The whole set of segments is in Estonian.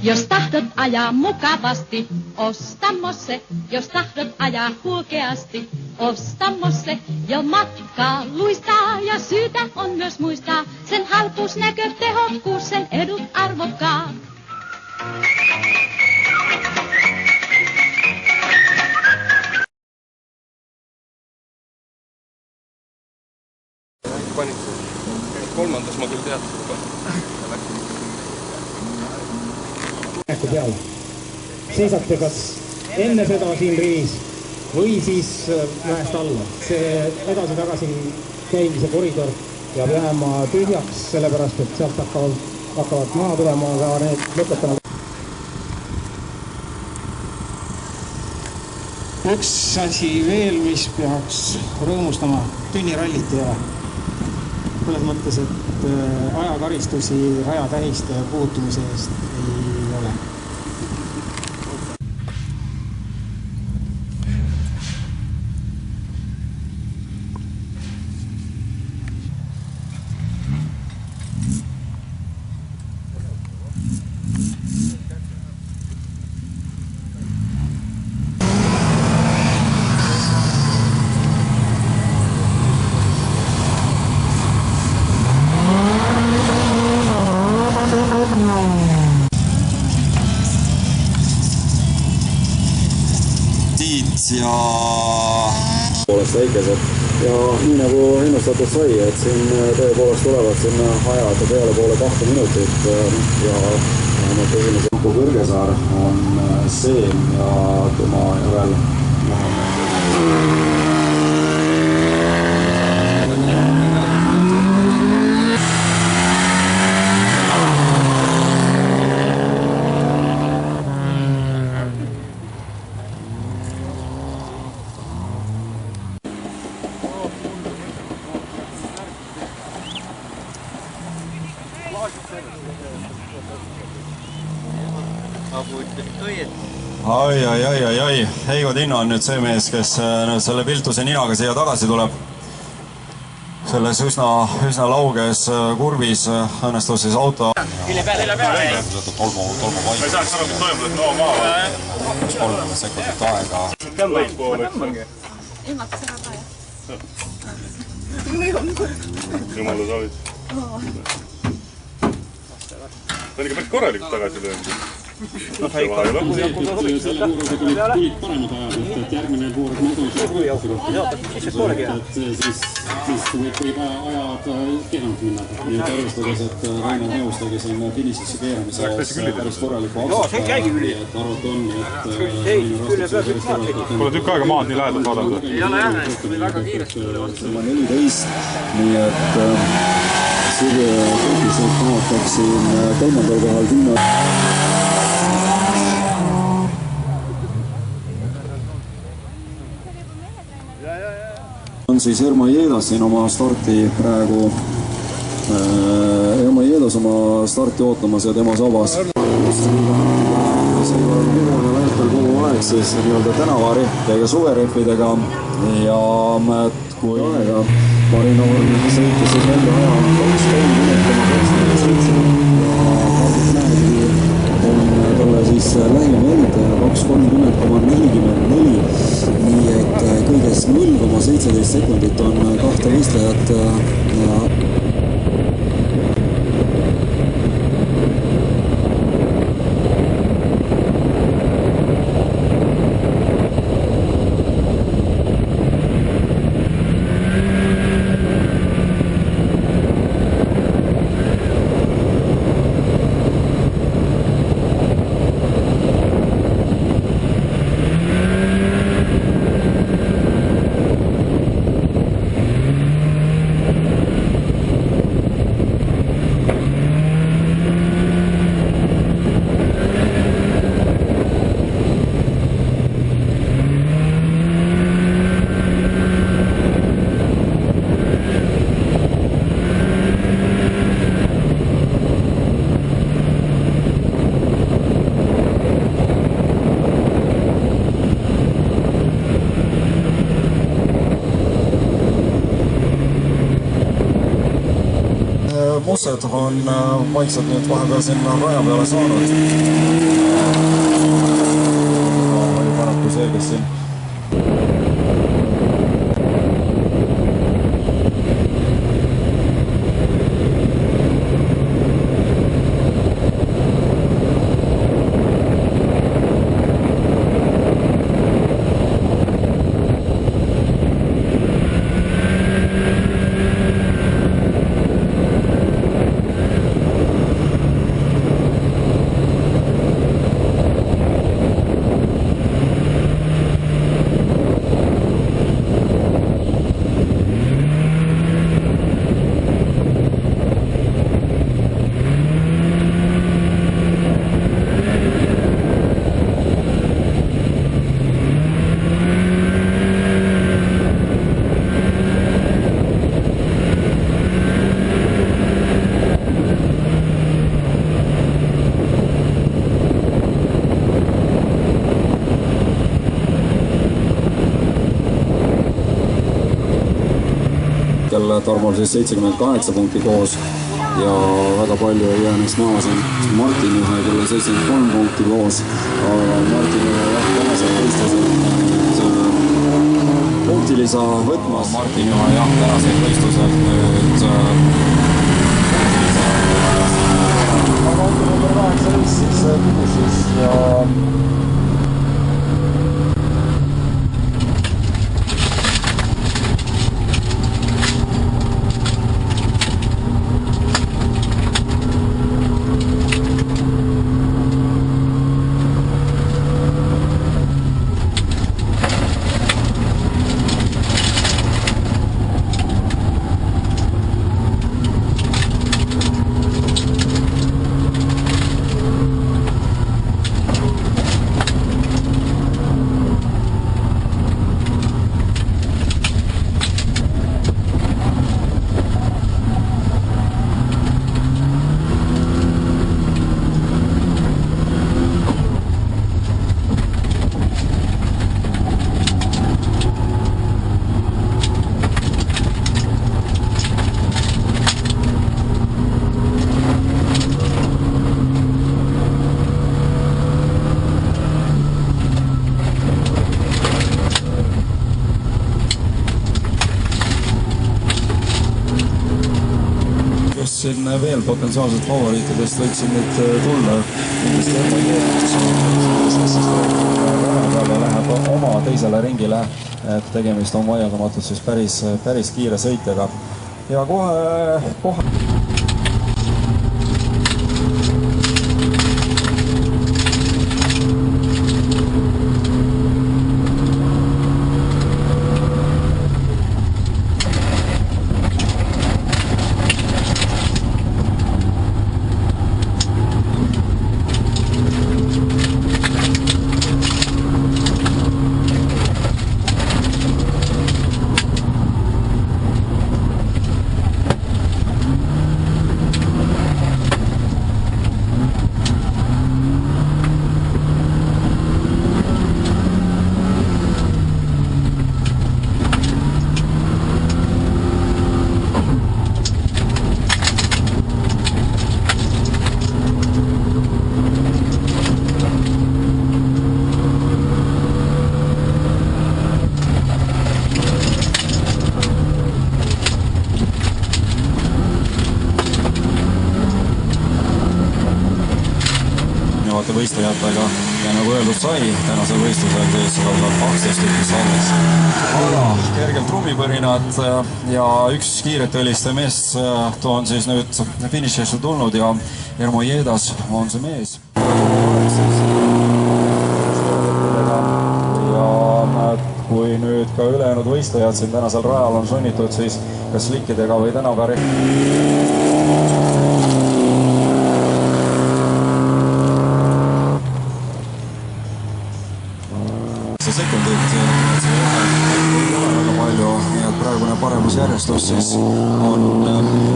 Jos tahdot ajaa mukavasti, osta Mosse. Jos tahdot ajaa huokeasti, osta Mosse. Jo matkaa luistaa ja syytä on myös muistaa. Sen halpuus, näkö, tehokkuus, sen edut arvokkaat. Kolmandas ma küll teadsin juba. Peale. Seisate kas enne seda siin rivis või siis mäest alla. See edasi-tagasi käimise koridor ja jääma tühjaks, sellepärast et sealt hakkavad maha tulema, aga need lõpetavad. Üks asi veel, mis peaks rõõmustama tünnirallit ja selles mõttes, et ajakaristusi rajatähiste puutumise eest ei ole. ja poolest väikesed ja nii nagu ennustatud sai, et siin tõepoolest tulevad sinna ajad peale poole 2 minutit ja vähemalt esimese Uku Kõrgesaar on see ja tema järel Ai. Heigo Tinno on nüüd see mees, kes selle Piltuse ninaga siia tagasi tuleb. Selles üsna lauges kurvis õnnestus siis auto. Kille peale. Tolmu ma ei saaks aru, mis toimub, et no maa. 30 sekundit aega. Ilmata seda ka, jah? Jumala saavis. Ta on ikka päris korralikult tagasi löönud. Selle voorusega tulid paremad ajad, et järgmine voor siis võib ajad kehvemalt minna. Nii et arvestades, et Rainer Neus tegi siin finišisse keeramise päris korraliku aksata, et arvata on, et pole tükk aega maad nii lähedalt vaadata. Ei ole jah, väga kiiresti. 14, nii et Sirje Kõikiselt kaotaks siin 3. kohal Tinno. On siis Ermo Jeedas siin oma starti praegu Ermo Jeedas oma starti ootamas ja tema sabas see on hirmune lähtel kogu aeg siis nii-öelda tänavarehvidega, suverehvidega ja kui aega Marino sõitis siis välja aja 2.30,27 ja Kaardit Mäegi on talle siis lähim helitaja 2.30,44 nii et kõigest 0,17 sekundit on 2 võistlejat ja Mossed on vaikselt nüüd vahepeal sinna raja peale saanud. Oli paraku see, kes siin Tarmol siis 78 punkti koos ja väga palju ei jää neist maha siin Martin Juhe, kelle 73 punkti koos, aga Martin Juhe jah, tänasel võistlusel punktilisa võtmas. Martin Juhe jah, tänasel võistlusel nüüd aga auto number 18 siis Pinišis ja siin veel potentsiaalselt favoriitidest võiksin nüüd tulla. Kindlasti Ermo Jeetus, kes läheb oma teisele ringile, et tegemist on vaieldamatult siis päris kiire sõitjaga. Ja kohe võistlejatega ja nagu öeldud sai, tänasel võistlusel siis 12 tükki sallis. Aga kergelt trummipõrinad ja üks kiiret õliste meest on siis nüüd finišisse tulnud ja Ermo Jeedas on see mees. Ja kui nüüd ka ülejäänud võistlejad siin tänasel rajal on sunnitud siis kas slikkidega või tänaga sekundit, see ei ole väga palju, nii et praegune paremusjärjestus siis on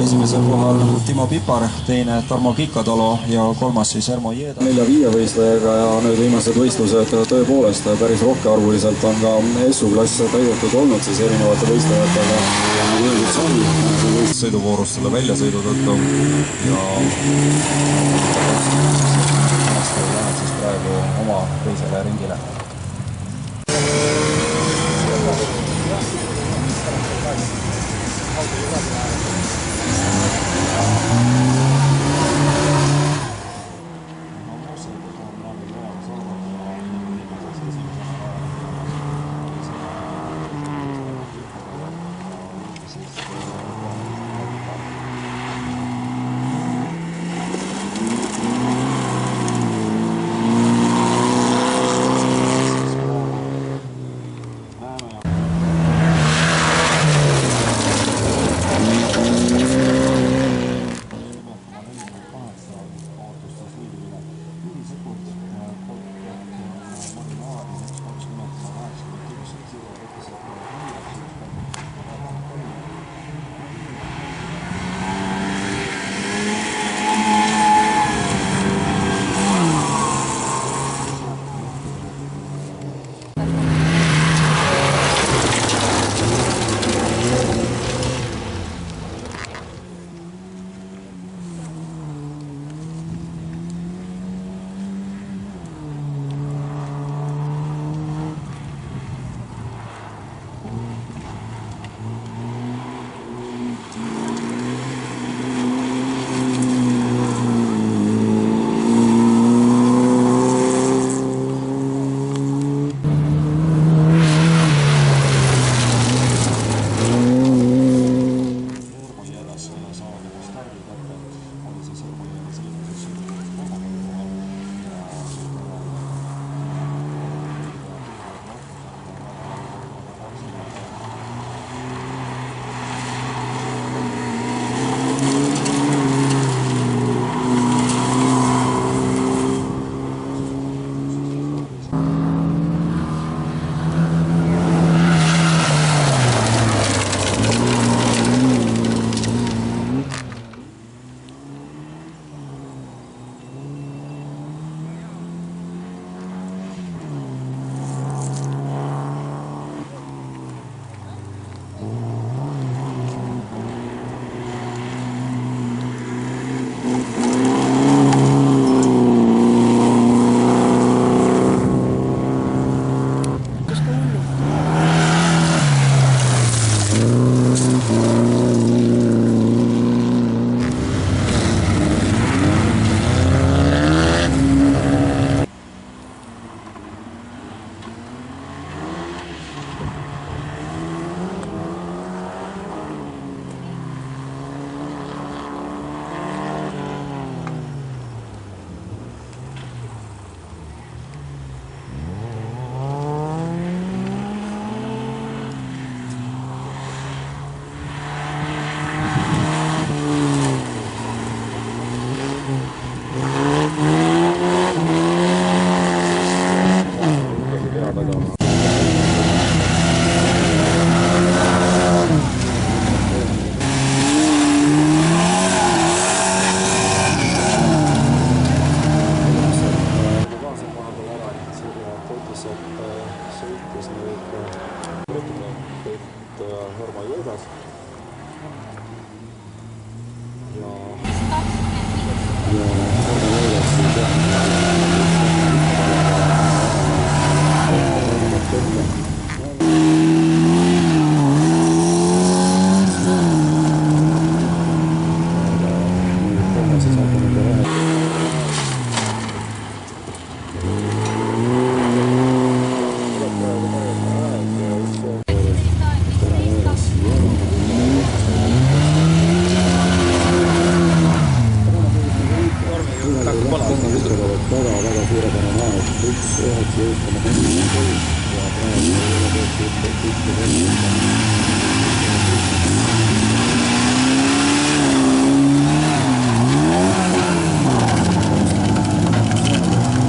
esimesel kohal Timo Pipar, teine Tarmo Kikatalu ja kolmas siis Ermo Jeeda. 4-5 võistlejaga ja nüüd viimased võistlused tõepoolest päris rohkearvuliselt on ka SU-klass täidetud olnud siis erinevate võistlejatega ja nagu öeldud sai, see võistlus sõiduvoorust selle väljasõidu tõttu ja läheb siis praegu oma teisele ringile.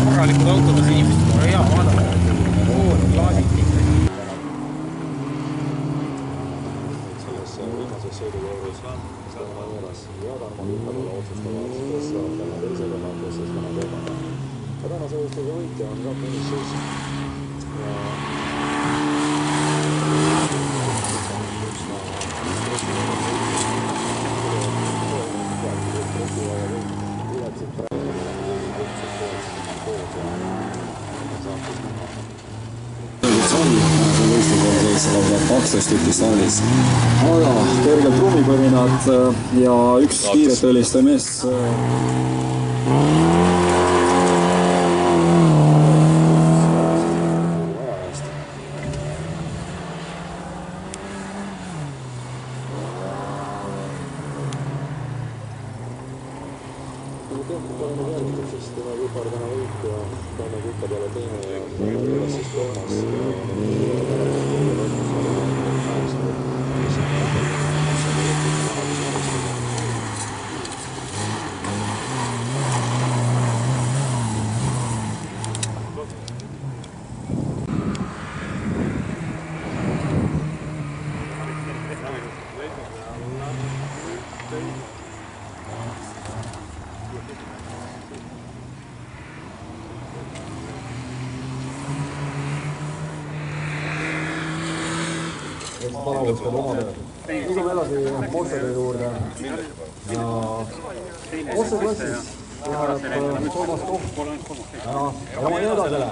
Korralikud autodes inimestel on hea vaadata. Klaasid kõik. Selles viimases sõidukoorus Tarmo Juuras ja Tarmo Pipar otsustavad, kes saab täna teise koha, kes siis täna kolmanda. Ja tänase võistluse võitja on ka finišis. Ja lausa 12 tükki saalis. Aga kergelt ruumipõrinad ja üks kiiret õlistav mees Liigume edasi Mossade juurde ja Mosse klassis läheb Toomas Kohv ja ma jõuda selle.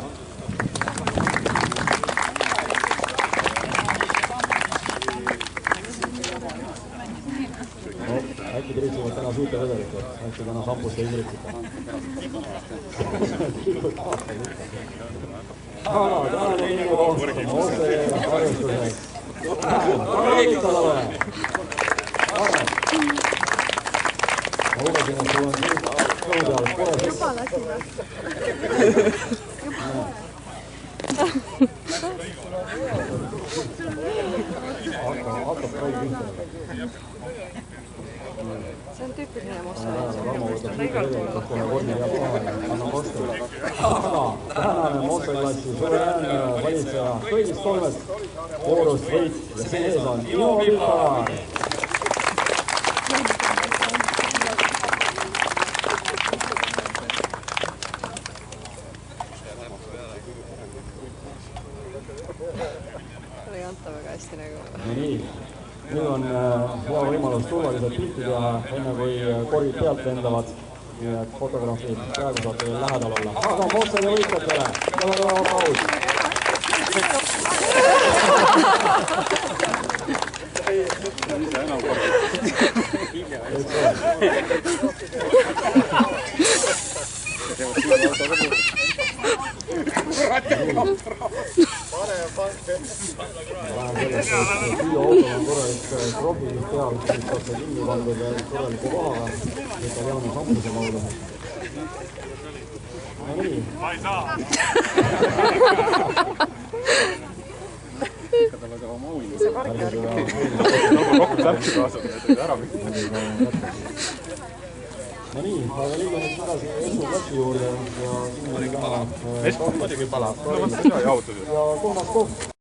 Äkki triitsivad täna süüte vedelikult, äkki täna sampust ei triitsita. Tänane liigu koht Mosse harjustuseks. Ma lugesin, et sul on nõude alles pole seks. Juba lasime. Hakkab kai pihta. See on tüüpiline Mosse. Rammo võtab süüte vedelikult kohe vormi ja vahele. Anna Mosse. Aga tänane Mosse klassi suveräänne valitseja kõigist kolmest voorust võit ja see ees on Timo Pipar. Oli anta väga hästi nagu. No nii, nüüd on hea võimalus turvaliselt pilti teha, enne kui korvid pealt lendavad. Nii et fotograafid praegu saate veel lähedal olla. Aga Mossade võitjatele, väga aplaus. Auto on korralik kropi peal, siis saab see kinni pandud korraliku kohaga, et ta teame sammuse lauda. No nii. Ma ei saa. No nii, aga liigu nüüd tagasi Esmu klassi juurde ja siin oli täna Toomas Kohv.